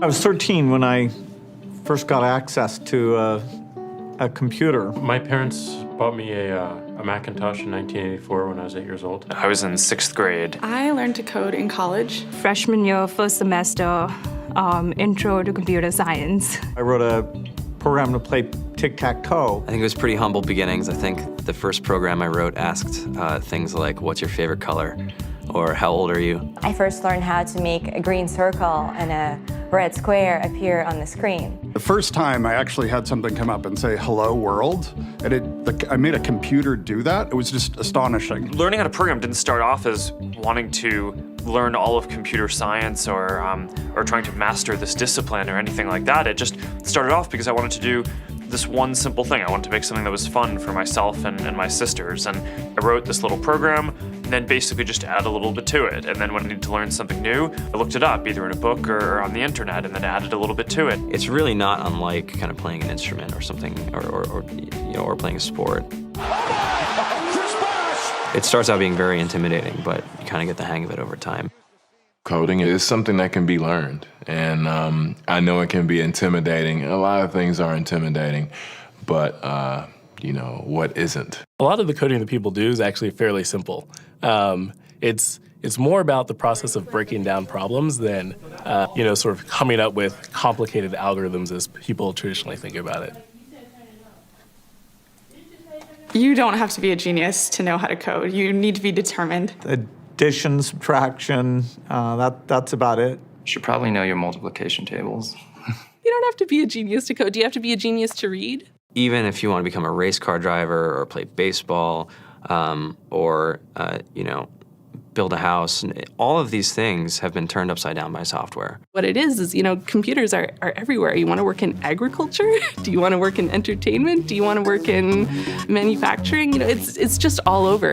I was 13 when I first got access to a computer. My parents bought me a Macintosh in 1984 when I was 8 years old. I was in 6th grade. I learned to code in college. Freshman year, first semester, intro to computer science. I wrote a program to play tic-tac-toe. I think it was pretty humble beginnings. I think the first program I wrote asked things like, what's your favorite color? Or how old are you? I first learned how to make a green circle and a red square appear on the screen. The first time I actually had something come up and say, hello world, and I made a computer do that. It was just astonishing. Learning how to program didn't start off as wanting to learn all of computer science or trying to master this discipline or anything like that. It just started off because I wanted to do this one simple thing. I wanted to make something that was fun for myself and my sisters. And I wrote this little program and then basically just add a little bit to it. And then when I needed to learn something new, I looked it up either in a book or on the internet and then added a little bit to it. It's really not unlike kind of playing an instrument or something, or playing a sport. It starts out being very intimidating, but you kind of get the hang of it over time. Coding is something that can be learned, and I know it can be intimidating. A lot of things are intimidating, but what isn't? A lot of the coding that people do is actually fairly simple. It's more about the process of breaking down problems than sort of coming up with complicated algorithms as people traditionally think about it. You don't have to be a genius to know how to code. You need to be determined. Addition, subtraction, that's about it. You should probably know your multiplication tables. You don't have to be a genius to code. Do you have to be a genius to read? Even if you want to become a race car driver or play baseball or build a house, all of these things have been turned upside down by software. What it is computers are everywhere. You want to work in agriculture? Do you want to work in entertainment? Do you want to work in manufacturing? It's just all over.